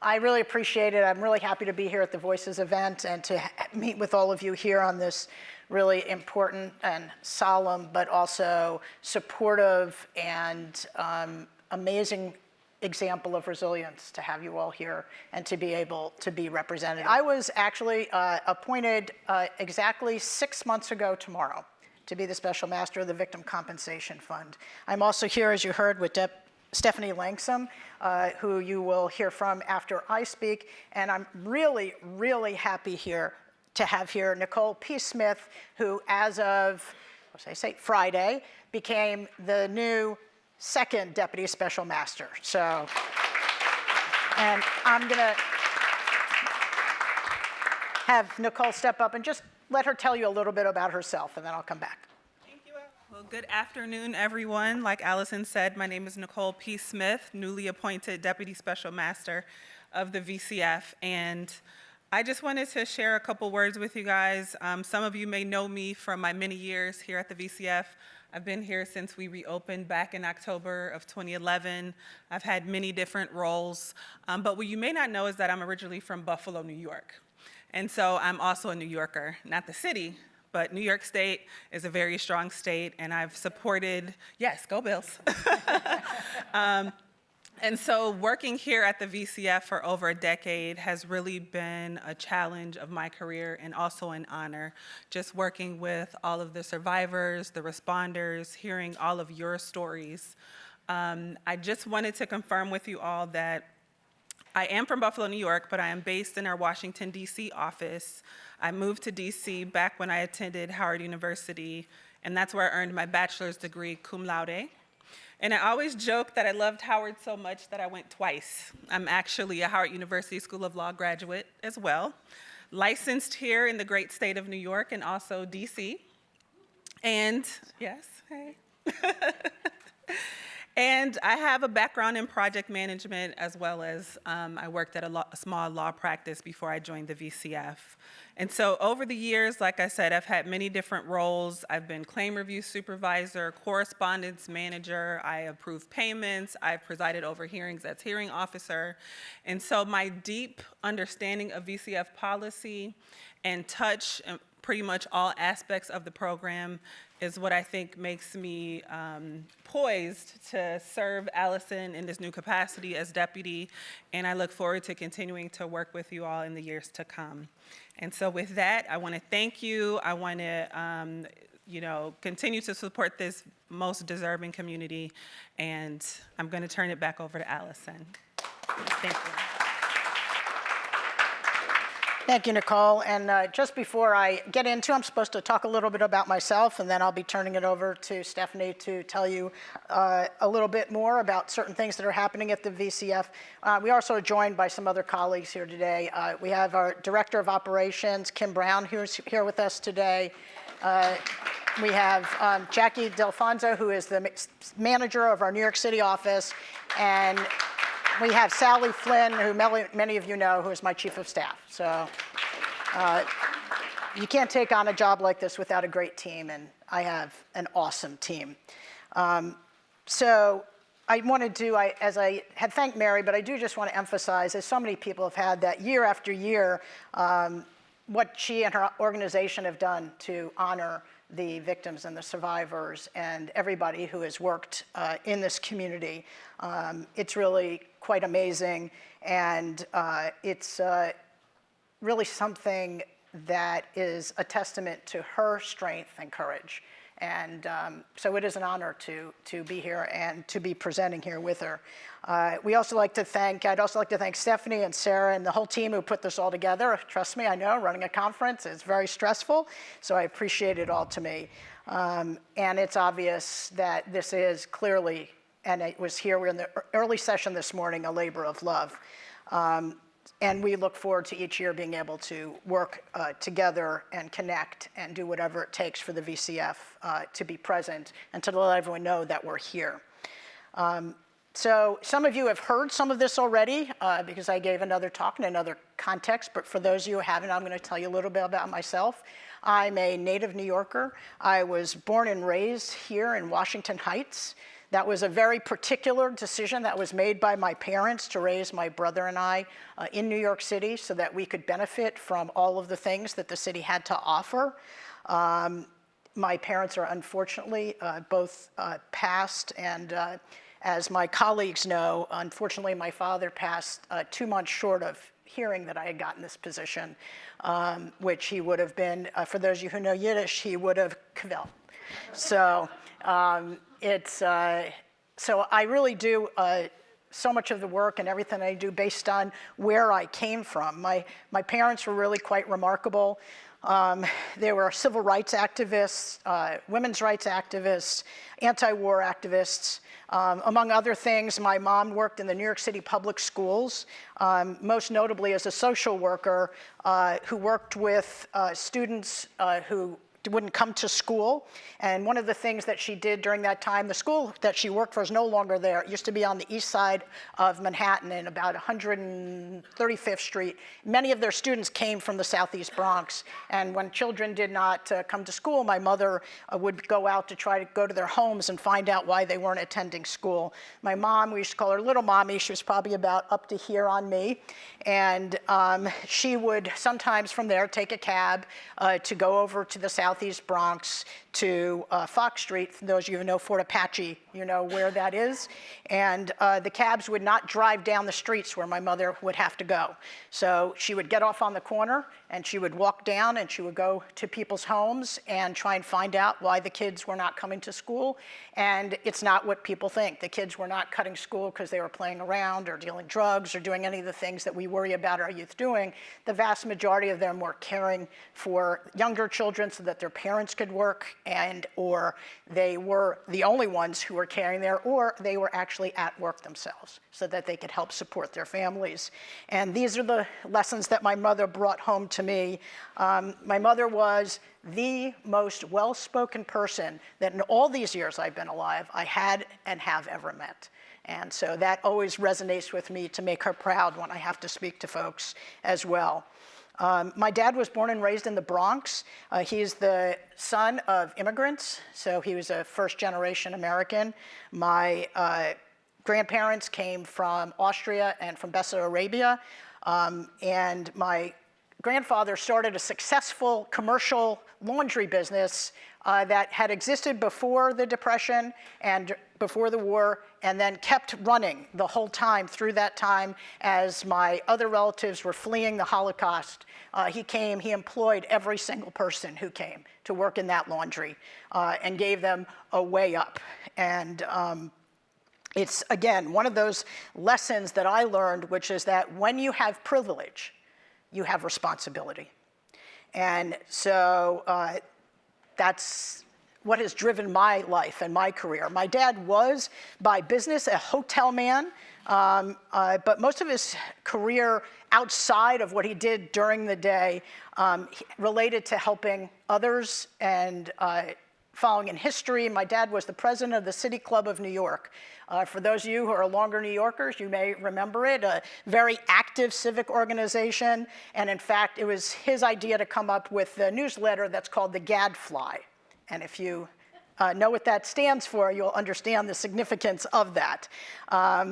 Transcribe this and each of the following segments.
I really appreciate it. I'm really happy to be here at the Voices event and to meet with all of you here on this really important and solemn, but also supportive and amazing example of resilience to have you all here and to be able to be represented. I was actually appointed exactly 6 months ago tomorrow to be the Special Master of the Victim Compensation Fund. I'm also here, as you heard, with Stefanie Langsam, who you will hear from after I speak, and I'm really, really happy here to have here Nicole P. Smith, who as of, Friday, became the new second Deputy Special Master. So, and I'm gonna have Nicole step up and just let her tell you a little bit about herself, and then I'll come back. Thank you. Well, good afternoon, everyone. Like Allison said, my name is Nicole P. Smith, newly appointed Deputy Special Master of the VCF, and I just wanted to share a couple words with you guys. Some of you may know me from my many years here at the VCF. I've been here since we reopened back in October of 2011. I've had many different roles, but what you may not know is that I'm originally from Buffalo, New York. And so I'm also a New Yorker, not the city, but New York State is a very strong state, and I've supported, yes, go Bills. And so working here at the VCF for over a decade has really been a challenge of my career and also an honor. Just working with all of the survivors, the responders, hearing all of your stories. I just wanted to confirm with you all that I am from Buffalo, New York, but I am based in our Washington, D.C. office. I moved to D.C. back when I attended Howard University, and that's where I earned my bachelor's degree cum laude. And I always joke that I loved Howard so much that I went twice. I'm actually a Howard University School of Law graduate as well, licensed here in the great state of New York and also DC. And yes, hey. And I have a background in project management as well as I worked at a small law practice before I joined the VCF. And so over the years, like I said, I've had many different roles. I've been claim review supervisor, correspondence manager, I approve payments, I've presided over hearings as hearing officer. And so my deep understanding of VCF policy and touch pretty much all aspects of the program is what I think makes me poised to serve Allison in this new capacity as deputy, and I look forward to continuing to work with you all in the years to come. And so with that, I want to thank you. I want to continue to support this most deserving community, and I'm going to turn it back over to Allison. Thank you. Thank you, Nicole. And just before I get into, I'm supposed to talk a little bit about myself, and then I'll be turning it over to Stefanie to tell you a little bit more about certain things that are happening at the VCF. We also are joined by some other colleagues here today. We have our Director of Operations, Kim Brown, who's here with us today. We have Jackie Delfonso, who is the manager of our New York City office, and we have Sally Flynn, who many of you know, who is my chief of staff. So you can't take on a job like this without a great team, and I have an awesome team. So I wanted to, as I had thanked Mary, but I do just want to emphasize, as so many people have had, that year after year, what she and her organization have done to honor the victims and the survivors and everybody who has worked in this community. It's really quite amazing, and it's really something that is a testament to her strength and courage. And so it is an honor to be here and to be presenting here with her. I'd also like to thank Stefanie and Sarah and the whole team who put this all together. Trust me, I know running a conference is very stressful, so I appreciate it all to me. And it's obvious that this is clearly, and it was here, we're in the early session this morning, a labor of love. And we look forward to each year being able to work together and connect and do whatever it takes for the VCF to be present and to let everyone know that we're here. So some of you have heard some of this already because I gave another talk in another context, but for those of you who haven't, I'm going to tell you a little bit about myself. I'm a native New Yorker. I was born and raised here in Washington Heights. That was a very particular decision that was made by my parents to raise my brother and I in New York City so that we could benefit from all of the things that the city had to offer. My parents are unfortunately both passed, and as my colleagues know, unfortunately my father passed 2 months short of hearing that I had gotten this position, which he would have been, for those of you who know Yiddish, he would have kvel. So so I really do so much of the work and everything I do based on where I came from. My parents were really quite remarkable. They were civil rights activists, women's rights activists, anti-war activists. Among other things, my mom worked in the New York City public schools, most notably as a social worker who worked with students who wouldn't come to school. And one of the things that she did during that time, the school that she worked for is no longer there. It used to be on the east side of Manhattan in about 135th Street. Many of their students came from the Southeast Bronx. And when children did not come to school, my mother would go out to try to go to their homes and find out why they weren't attending school. My mom, we used to call her Little Mommy. She was probably about up to here on me. And she would sometimes from there take a cab to go over to the Southeast Bronx to Fox Street. For those of you who know Fort Apache, you know where that is. And the cabs would not drive down the streets where my mother would have to go. So she would get off on the corner and she would walk down and she would go to people's homes and try and find out why the kids were not coming to school. And it's not what people think. The kids were not cutting school because they were playing around or dealing drugs or doing any of the things that we worry about our youth doing. The vast majority of them were caring for younger children so that their parents could work, and or they were the only ones who were caring there, or they were actually at work themselves so that they could help support their families. And these are the lessons that my mother brought home to me. My mother was the most well-spoken person that in all these years I've been alive, I had and have ever met. And so that always resonates with me to make her proud when I have to speak to folks as well. My dad was born and raised in the Bronx. He's the son of immigrants, so he was a first-generation American. My grandparents came from Austria and from Bessarabia, and my grandfather started a successful commercial laundry business that had existed before the Depression and before the war, and then kept running the whole time through that time as my other relatives were fleeing the Holocaust. He employed every single person who came to work in that laundry and gave them a way up. And it's, again, one of those lessons that I learned, which is that when you have privilege, you have responsibility. And so that's what has driven my life and my career. My dad was, by business, a hotel man, but most of his career outside of what he did during the day related to helping others and following in history. My dad was the president of the City Club of New York. For those of you who are longer New Yorkers, you may remember it, a very active civic organization. And in fact, it was his idea to come up with the newsletter that's called the Gadfly. And if you know what that stands for, you'll understand the significance of that.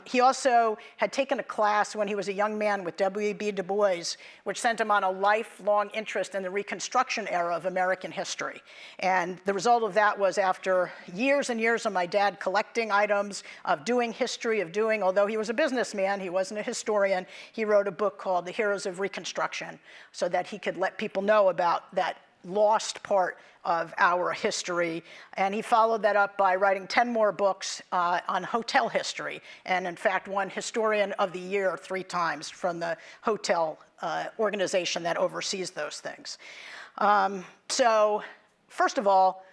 He also had taken a class when he was a young man with W.E.B. Du Bois, which sent him on a lifelong interest in the Reconstruction era of American history. And the result of that was, after years and years of my dad collecting items, of doing history, although he was a businessman, he wasn't a historian, he wrote a book called The Heroes of Reconstruction so that he could let people know about that lost part of our history. And he followed that up by writing 10 more books on hotel history, and in fact won Historian of the Year 3 times from the hotel organization that oversees those things. So first of all,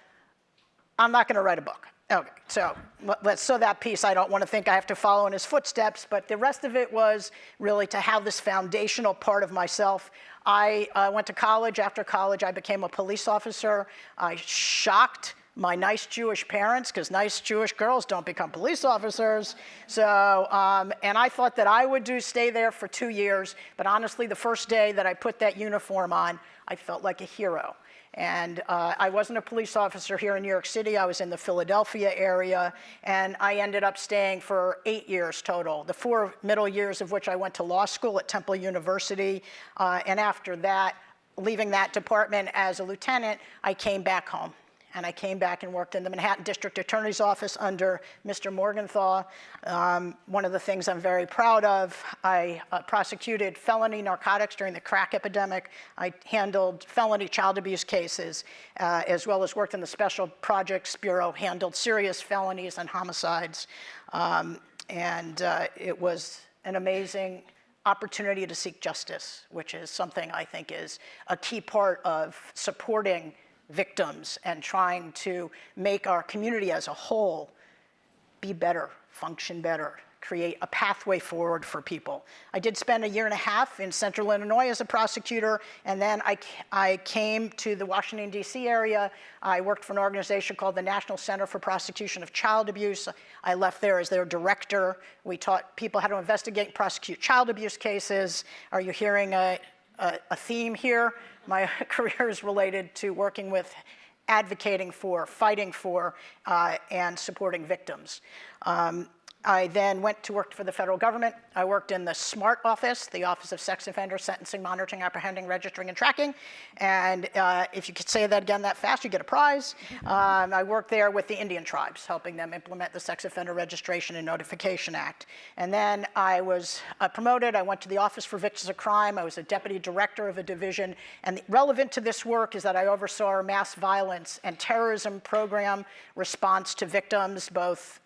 I'm not going to write a book. Okay, so let's sew that piece. I don't want to think I have to follow in his footsteps, but the rest of it was really to have this foundational part of myself. I went to college. After college, I became a police officer. I shocked my nice Jewish parents, because nice Jewish girls don't become police officers. So, and I thought that I would stay there for 2 years, but honestly, the first day that I put that uniform on, I felt like a hero. And I wasn't a police officer here in New York City. I was in the Philadelphia area, and I ended up staying for 8 years total, the 4 middle years of which I went to law school at Temple University. And after that, leaving that department as a lieutenant, I came back home. And I came back and worked in the Manhattan District Attorney's Office under Mr. Morgenthau. One of the things I'm very proud of, I prosecuted felony narcotics during the crack epidemic. I handled felony child abuse cases, as well as worked in the Special Projects Bureau, handled serious felonies and homicides. It was an amazing opportunity to seek justice, which is something I think is a key part of supporting victims and trying to make our community as a whole be better, function better, create a pathway forward for people. I did spend 1.5 years in Central Illinois as a prosecutor, and then I came to the Washington, D.C. area. I worked for an organization called the National Center for Prosecution of Child Abuse. I left there as their director. We taught people how to investigate and prosecute child abuse cases. Are you hearing a theme here? My career is related to working with, advocating for, fighting for, and supporting victims. I then went to work for the federal government. I worked in the SMART office, the Office of Sex Offender Sentencing, Monitoring, Apprehending, Registering, and Tracking. And if you could say that again that fast, you get a prize. I worked there with the Indian tribes, helping them implement the Sex Offender Registration and Notification Act. And then I was promoted. I went to the Office for Victims of Crime. I was a deputy director of a division. And relevant to this work is that I oversaw our mass violence and terrorism program response to victims, both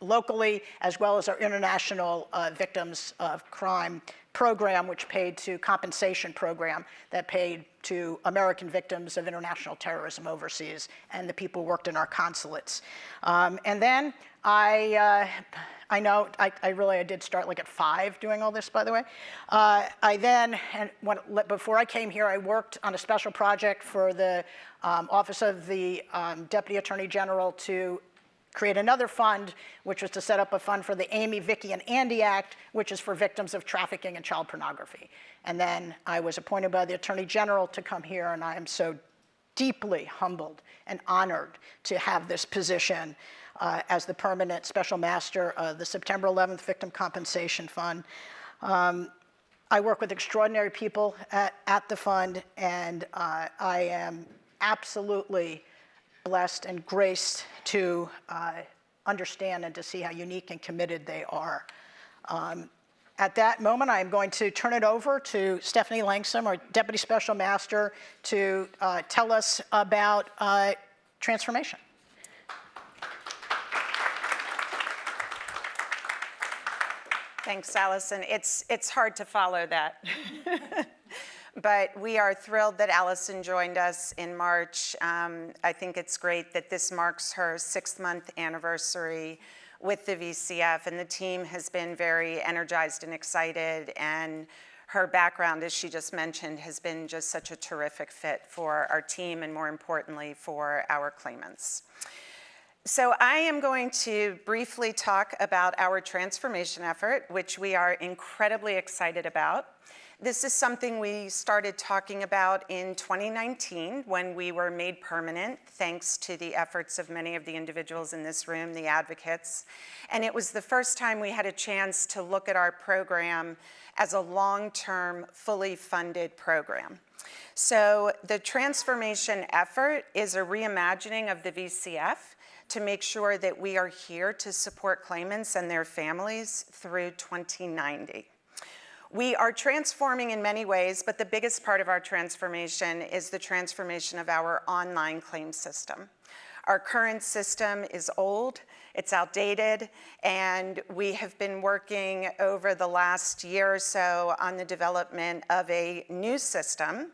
locally, as well as our international victims of crime program, which paid to compensation program that paid to American victims of international terrorism overseas and the people who worked in our consulates. And then I did start like at 5 doing all this, by the way. Before I came here, I worked on a special project for the Office of the Deputy Attorney General to create another fund, which was to set up a fund for the Amy, Vicky, and Andy Act, which is for victims of trafficking and child pornography. And then I was appointed by the Attorney General to come here, and I am so deeply humbled and honored to have this position as the permanent special master of the September 11th Victim Compensation Fund. I work with extraordinary people at the fund, and I am absolutely blessed and graced to understand and to see how unique and committed they are. At that moment, I'm going to turn it over to Stefanie Langsam, our Deputy Special Master, to tell us about transformation. Thanks, Allison. It's hard to follow that. But we are thrilled that Allison joined us in March. I think it's great that this marks her 6th-month anniversary with the VCF, and the team has been very energized and excited, and her background, as she just mentioned, has been just such a terrific fit for our team and, more importantly, for our claimants. So I am going to briefly talk about our transformation effort, which we are incredibly excited about. This is something we started talking about in 2019 when we were made permanent, thanks to the efforts of many of the individuals in this room, the advocates. And it was the first time we had a chance to look at our program as a long-term, fully funded program. So the transformation effort is a reimagining of the VCF to make sure that we are here to support claimants and their families through 2090. We are transforming in many ways, but the biggest part of our transformation is the transformation of our online claim system. Our current system is old, it's outdated, and we have been working over the last year or so on the development of a new system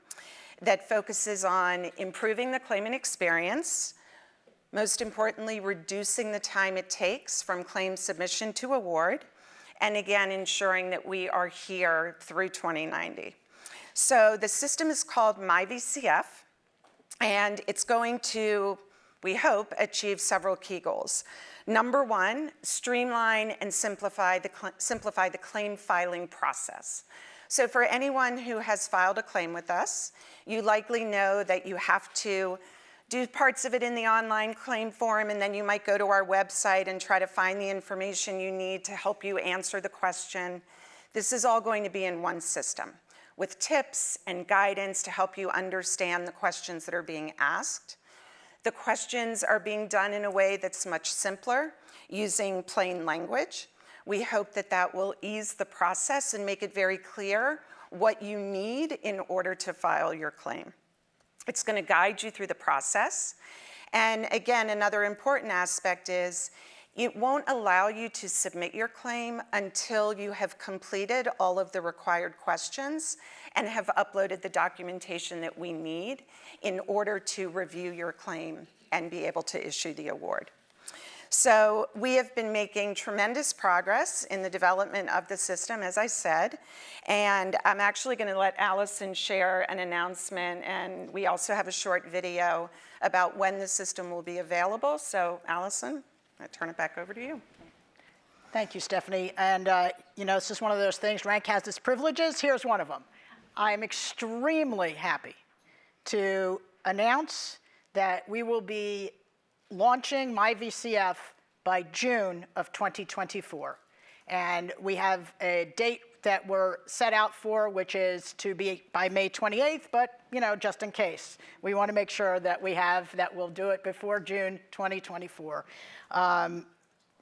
that focuses on improving the claimant experience, most importantly, reducing the time it takes from claim submission to award, and again, ensuring that we are here through 2090. So the system is called MyVCF, and it's going to, we hope, achieve several key goals. Number 1, streamline and simplify the claim filing process. So for anyone who has filed a claim with us, you likely know that you have to do parts of it in the online claim form, and then you might go to our website and try to find the information you need to help you answer the question. This is all going to be in one system with tips and guidance to help you understand the questions that are being asked. The questions are being done in a way that's much simpler, using plain language. We hope that that will ease the process and make it very clear what you need in order to file your claim. It's going to guide you through the process. And again, another important aspect is it won't allow you to submit your claim until you have completed all of the required questions and have uploaded the documentation that we need in order to review your claim and be able to issue the award. So we have been making tremendous progress in the development of the system, as I said, and I'm actually going to let Allison share an announcement, and we also have a short video about when the system will be available. So Allison, I turn it back over to you. Thank you, Stefanie. And this is one of those things, rank has its privileges. Here's one of them. I'm extremely happy to announce that we will be launching MyVCF by June of 2024. And we have a date that we're set out for, which is to be by May 28th, but just in case. We want to make sure that we'll do it before June 2024.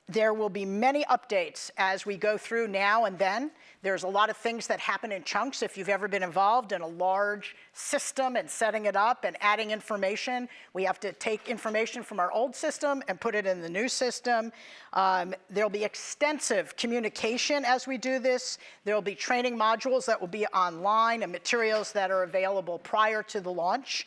There will be many updates as we go through now and then. There's a lot of things that happen in chunks. If you've ever been involved in a large system and setting it up and adding information, we have to take information from our old system and put it in the new system. There'll be extensive communication as we do this. There'll be training modules that will be online and materials that are available prior to the launch.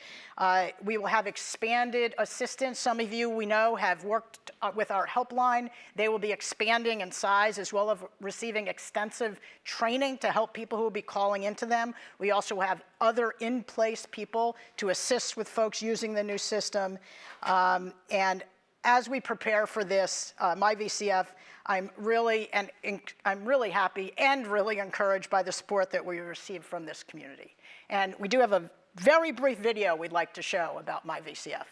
We will have expanded assistance. Some of you we know have worked with our helpline. They will be expanding in size as well as receiving extensive training to help people who will be calling into them. We also have other in-place people to assist with folks using the new system. And as we prepare for this, MyVCF, I'm really happy and really encouraged by the support that we received from this community. And we do have a very brief video we'd like to show about MyVCF.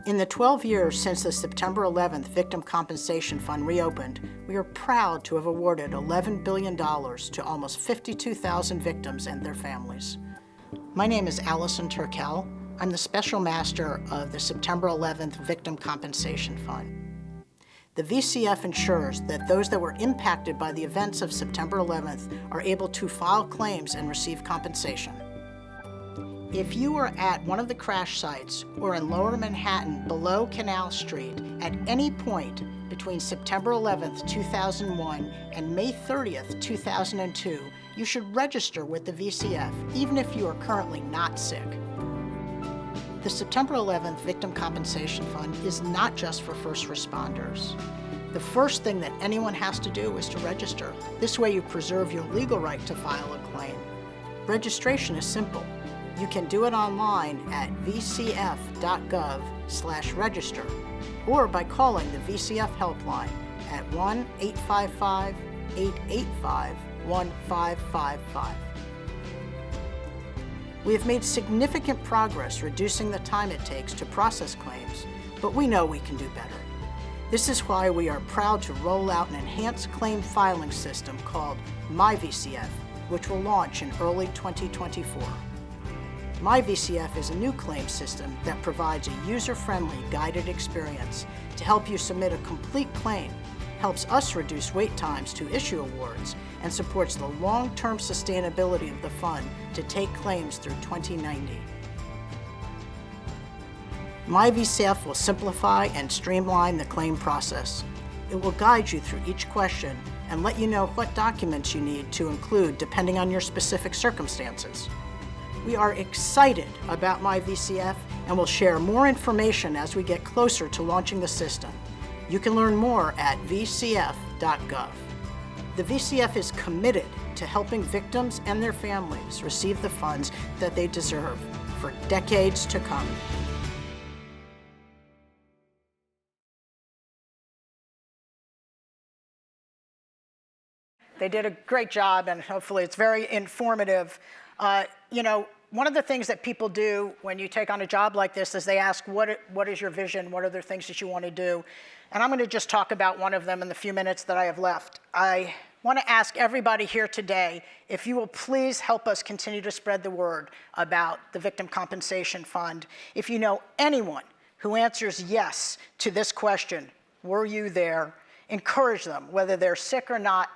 In the 12 years since the September 11th Victim Compensation Fund reopened, we are proud to have awarded $11 billion to almost 52,000 victims and their families. My name is Allison Turkel. I'm the Special Master of the September 11th Victim Compensation Fund. The VCF ensures that those that were impacted by the events of September 11th are able to file claims and receive compensation. If you are at one of the crash sites or in Lower Manhattan below Canal Street at any point between September 11th, 2001 and May 30th, 2002, you should register with the VCF, even if you are currently not sick. The September 11th Victim Compensation Fund is not just for first responders. The first thing that anyone has to do is to register. This way you preserve your legal right to file a claim. Registration is simple. You can do it online at vcf.gov/register or by calling the VCF helpline at 1-855-885-1555. We have made significant progress reducing the time it takes to process claims, but we know we can do better. This is why we are proud to roll out an enhanced claim filing system called MyVCF, which will launch in early 2024. MyVCF is a new claim system that provides a user-friendly, guided experience to help you submit a complete claim, helps us reduce wait times to issue awards, and supports the long-term sustainability of the fund to take claims through 2090. MyVCF will simplify and streamline the claim process. It will guide you through each question and let you know what documents you need to include depending on your specific circumstances. We are excited about MyVCF and will share more information as we get closer to launching the system. You can learn more at vcf.gov. The VCF is committed to helping victims and their families receive the funds that they deserve for decades to come. They did a great job, and hopefully it's very informative. You know, one of the things that people do when you take on a job like this is they ask, what is your vision? What are the things that you want to do? And I'm going to just talk about one of them in the few minutes that I have left. I want to ask everybody here today if you will please help us continue to spread the word about the Victim Compensation Fund. If you know anyone who answers yes to this question, were you there? Encourage them, whether they're sick or not,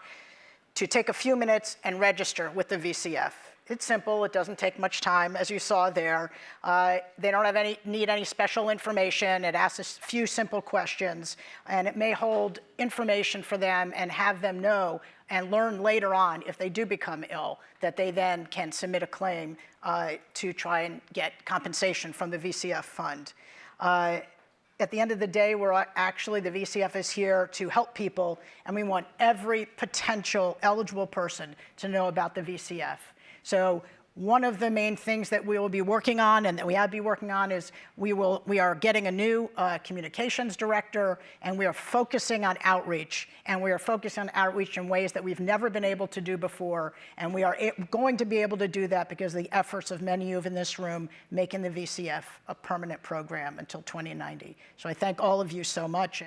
to take a few minutes and register with the VCF. It's simple, it doesn't take much time, as you saw there. They don't need any special information. It asks a few simple questions, and it may hold information for them and have them know and learn later on, if they do become ill, that they then can submit a claim to try and get compensation from the VCF fund. At the end of the day, the VCF is here to help people, and we want every potential eligible person to know about the VCF. So one of the main things that we will be working on and that we have been working on is we are getting a new communications director, and we are focusing on outreach. And we are focusing on outreach in ways that we've never been able to do before. And we are going to be able to do that because of the efforts of many of you in this room making the VCF a permanent program until 2090. So I thank all of you so much.